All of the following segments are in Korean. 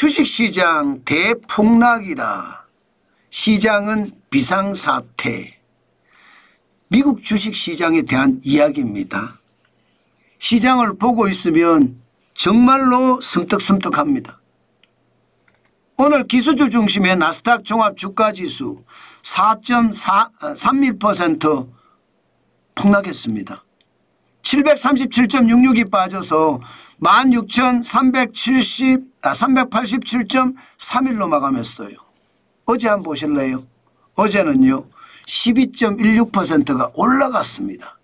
주식시장 대폭락이라 시장은 비상사태. 미국 주식시장에 대한 이야기입니다. 시장을 보고 있으면 정말로 섬뜩섬뜩합니다. 오늘 기술주 중심의 나스닥 종합주가지수 4.31% 폭락했습니다. 737.66이 빠져서 16,387.31로 마감했어요. 어제 한번 보실래요? 어제는요 12.16%가 올라갔습니다.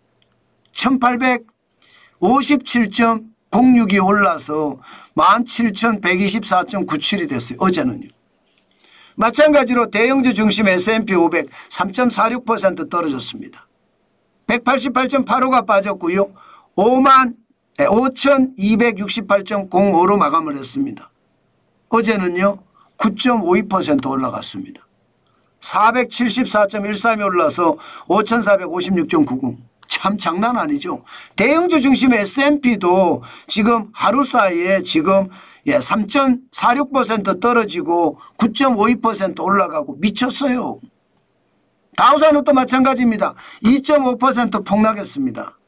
1857.06이 올라서 17,124.97이 됐어요. 어제는요. 마찬가지로 대형주 중심 S&P 500 3.46% 떨어졌습니다. 188.85가 빠졌고요. 5,268.05로 마감을 했습니다. 어제는요 9.52% 올라갔습니다. 474.13이 올라서 5,456.90. 참 장난 아니죠. 대형주 중심의 S&P도 지금 하루 사이에 지금 3.46% 떨어지고 9.52% 올라가고 미쳤어요. 다우산업도 마찬가지입니다. 2.5% 폭락했습니다.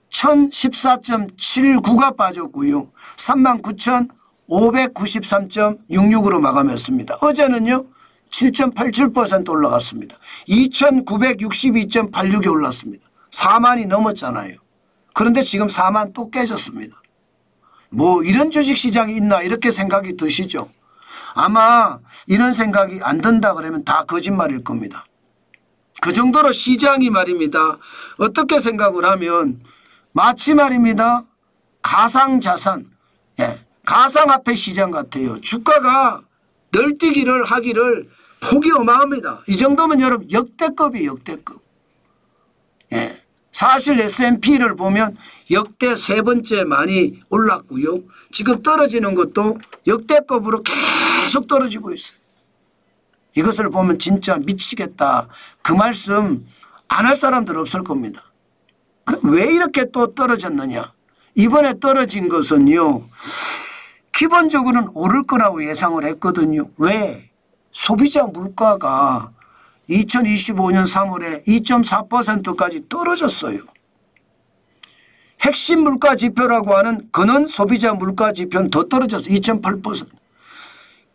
1014.79가 빠졌고요. 39,593.66으로 마감했습니다. 어제는요 7.87% 올라갔습니다. 2,962.86이 올랐습니다. 4만이 넘었잖아요. 그런데 지금 4만 또 깨졌습니다. 뭐 이런 주식시장이 있나 이렇게 생각이 드시죠. 아마 이런 생각이 안 든다 그러면 다 거짓말일 겁니다. 그 정도로 시장이 말입니다. 어떻게 생각을 하면 마치 말입니다. 가상자산, 가상화폐 시장 같아요. 주가가 널뛰기를 하기를 폭이 어마합니다. 이 정도면 여러분 역대급이에요. 역대급. 사실 S&P를 보면 역대 세 번째 많이 올랐고요. 지금 떨어지는 것도 역대급으로 계속 떨어지고 있어요. 이것을 보면 진짜 미치겠다. 그 말씀 안 할 사람들 없을 겁니다. 그럼 왜 이렇게 또 떨어졌느냐. 이번에 떨어진 것은요. 기본적으로는 오를 거라고 예상을 했거든요. 왜? 소비자 물가가 2025년 3월에 2.4%까지 떨어졌어요. 핵심 물가 지표라고 하는 근원 소비자 물가 지표는 더 떨어졌어요. 2.8%.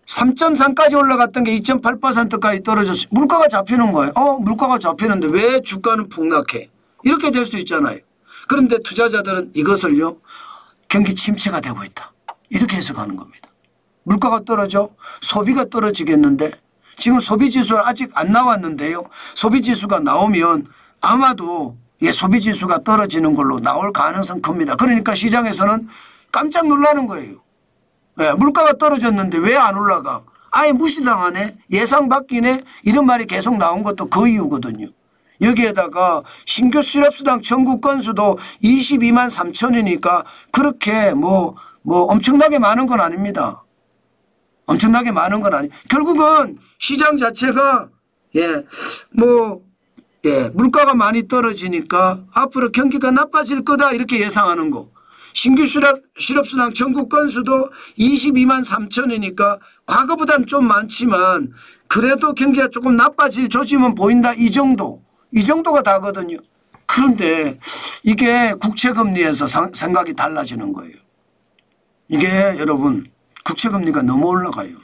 3.3까지 올라갔던 게 2.8%까지 떨어졌어요. 물가가 잡히는 거예요. 물가가 잡히는데 왜 주가는 폭락해? 이렇게 될 수 있잖아요. 그런데 투자자들은 이것을요. 경기 침체가 되고 있다. 이렇게 해석하는 겁니다. 물가가 떨어져 소비가 떨어지겠는데 지금 소비지수가 아직 안 나왔는데요. 소비지수가 나오면 아마도 소비지수가 떨어지는 걸로 나올 가능성 큽니다. 그러니까 시장에서는 깜짝 놀라는 거예요. 물가가 떨어졌는데 왜 안 올라가? 아예 무시당하네. 예상 밖이네. 이런 말이 계속 나온 것도 그 이유거든요. 여기에다가 신규 실업수당 청구 건수도 22만 3천이니까 그렇게 뭐 엄청나게 많은 건 아닙니다. 엄청나게 많은 건 아니. 결국은 시장 자체가 물가가 많이 떨어지니까 앞으로 경기가 나빠질 거다 이렇게 예상하는 거. 신규 실업수당 청구 건수도 22만 3천이니까 과거보다는 좀 많지만 그래도 경기가 조금 나빠질 조짐은 보인다. 이 정도가 다거든요. 그런데 이게 국채금리에서 생각이 달라지는 거예요. 이게 여러분 국채금리가 너무 올라가요.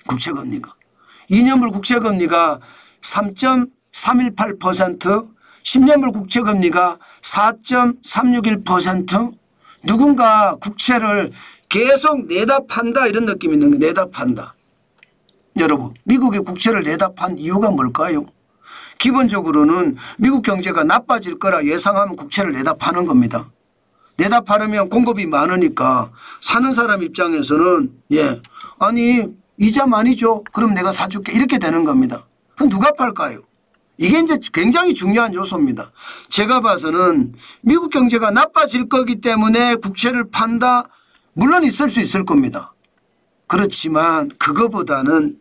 국채금리가. 2년물 국채금리가 3.318%, 10년물 국채금리가 4.361%. 누군가 국채를 계속 내다 판다 이런 느낌이 있는 거예요. 내다 판다. 여러분 미국의 국채를 내다 판 이유가 뭘까요? 기본적으로는 미국 경제가 나빠질 거라 예상하면 국채를 내다 파는 겁니다. 내다 팔으면 공급이 많으니까 사는 사람 입장에서는 아니 이자 많이 줘. 그럼 내가 사줄게. 이렇게 되는 겁니다. 그럼 누가 팔까요? 이게 이제 굉장히 중요한 요소입니다. 제가 봐서는 미국 경제가 나빠질 거기 때문에 국채를 판다. 물론 있을 수 있을 겁니다. 그렇지만 그거보다는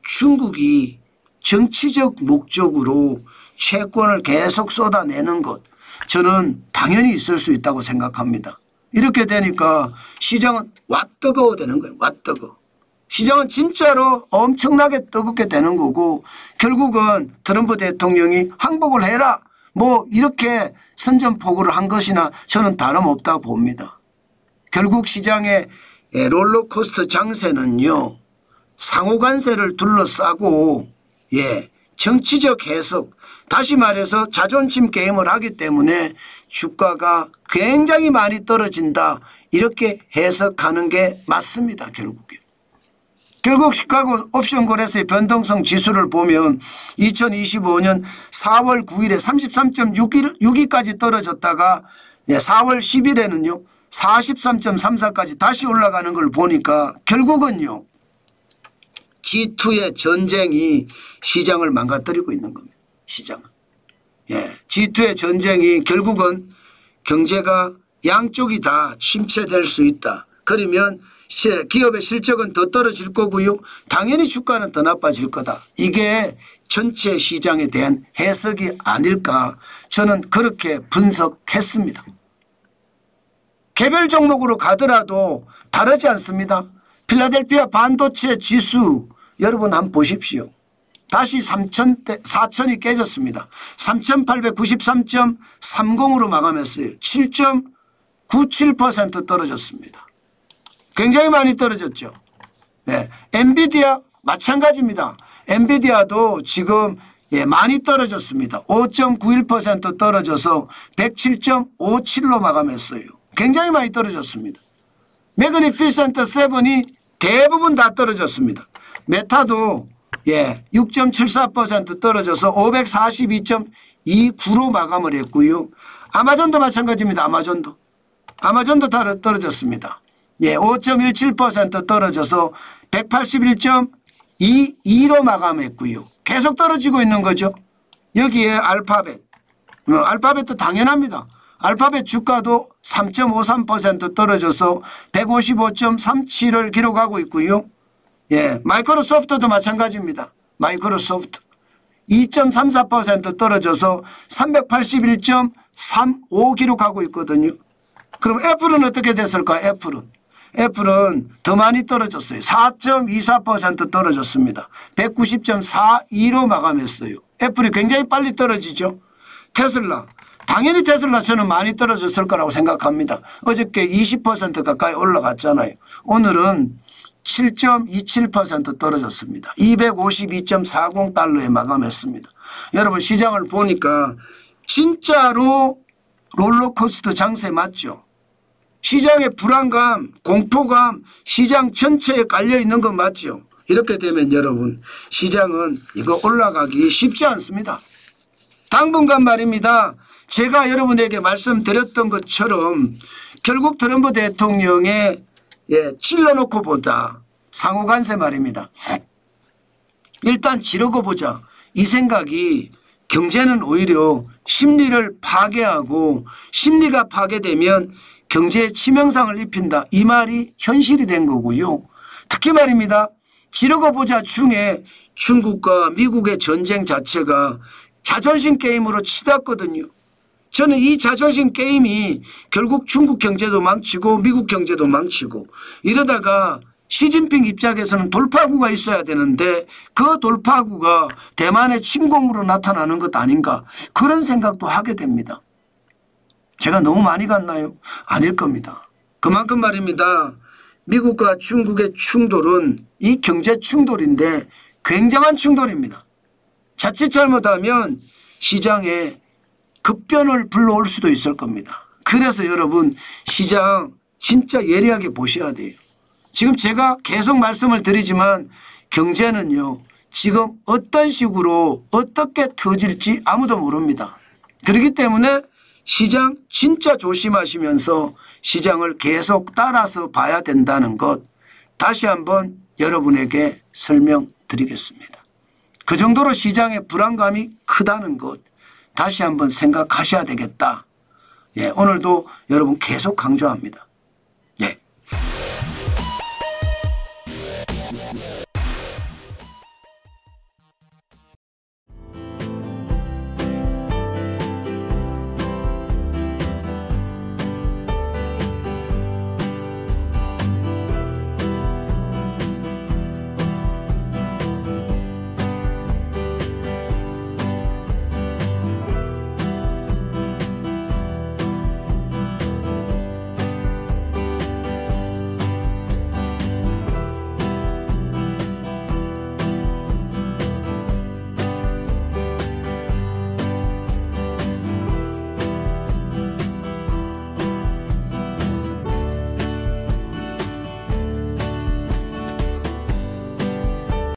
중국이 정치적 목적으로 채권을 계속 쏟아내는 것 저는 당연히 있을 수 있다고 생각합니다. 이렇게 되니까 시장은 와 뜨거워 되는 거예요. 와 뜨거. 시장은 진짜로 엄청나게 뜨겁게 되는 거고 결국은 트럼프 대통령이 항복을 해라 뭐 이렇게 선전포고를 한 것이나 저는 다름없다 봅니다. 결국 시장의 롤러코스터 장세는요. 상호관세를 둘러싸고 정치적 해석 다시 말해서 자존심 게임을 하기 때문에 주가가 굉장히 많이 떨어진다 이렇게 해석하는 게 맞습니다. 결국 시카고 옵션 거래소의 변동성 지수를 보면 2025년 4월 9일에 33.62까지 떨어졌다가 4월 10일에는요 43.34까지 다시 올라가는 걸 보니까 결국은요 G2의 전쟁이 시장을 망가뜨리고 있는 겁니다. 시장은. G2의 전쟁이 결국은 경제가 양쪽이 다 침체될 수 있다. 그러면 기업의 실적은 더 떨어질 거고요. 당연히 주가는 더 나빠질 거다. 이게 전체 시장에 대한 해석이 아닐까 저는 그렇게 분석했습니다. 개별 종목으로 가더라도 다르지 않습니다. 필라델피아 반도체 지수 여러분 한번 보십시오. 다시 4천이 깨졌습니다. 3,893.30으로 마감했어요. 7.97% 떨어졌습니다. 굉장히 많이 떨어졌죠. 엔비디아 마찬가지입니다. 엔비디아도 지금 많이 떨어졌습니다. 5.91% 떨어져서 107.57로 마감했어요. 굉장히 많이 떨어졌습니다. 매그니피센트 7이 대부분 다 떨어졌습니다. 메타도 6.74% 떨어져서 542.29로 마감을 했고요. 아마존도 마찬가지입니다. 아마존도 떨어졌습니다. 5.17% 떨어져서 181.22로 마감했고요. 계속 떨어지고 있는 거죠. 여기에 알파벳도 당연합니다. 알파벳 주가도 3.53% 떨어져서 155.37을 기록하고 있고요. 마이크로소프트도 마찬가지입니다. 마이크로소프트 2.34% 떨어져서 381.35 기록하고 있거든요. 그럼 애플은 어떻게 됐을까요? 애플은 더 많이 떨어졌어요. 4.24% 떨어졌습니다. 190.42로 마감했어요. 애플이 굉장히 빨리 떨어지죠. 테슬라 당연히 테슬라 저는 많이 떨어졌을 거라고 생각합니다. 어저께 20% 가까이 올라갔잖아요. 오늘은 7.27% 떨어졌습니다. 252.40달러에 마감했습니다. 여러분 시장을 보니까 진짜로 롤러코스터 장세 맞죠? 시장의 불안감, 공포감, 시장 전체에 깔려 있는 건 맞죠? 이렇게 되면 여러분 시장은 이거 올라가기 쉽지 않습니다. 당분간 말입니다. 제가 여러분에게 말씀드렸던 것처럼 결국 트럼프 대통령의 찔러놓고 보자. 상호관세 말입니다. 일단 지르고 보자. 이 생각이 경제는 오히려 심리를 파괴하고 심리가 파괴되면 경제에 치명상을 입힌다. 이 말이 현실이 된 거고요. 특히 말입니다. 지르고 보자 중에 중국과 미국의 전쟁 자체가 자존심 게임으로 치닫거든요. 저는 이 자존심 게임이 결국 중국 경제도 망치고 미국 경제도 망치고 이러다가 시진핑 입장에서는 돌파구가 있어야 되는데 그 돌파구가 대만의 침공으로 나타나는 것 아닌가 그런 생각도 하게 됩니다. 제가 너무 많이 갔나요? 아닐 겁니다. 그만큼 말입니다. 미국과 중국의 충돌은 이 경제 충돌인데 굉장한 충돌입니다. 자칫 잘못하면 시장에 급변을 불러올 수도 있을 겁니다. 그래서 여러분 시장 진짜 예리하게 보셔야 돼요. 지금 제가 계속 말씀을 드리지만 경제는요. 지금 어떤 식으로 어떻게 터질지 아무도 모릅니다. 그렇기 때문에 시장 진짜 조심하시면서 시장을 계속 따라서 봐야 된다는 것 다시 한번 여러분에게 설명드리겠습니다. 그 정도로 시장의 불안감이 크다는 것 다시 한번 생각하셔야 되겠다. 오늘도 여러분 계속 강조합니다.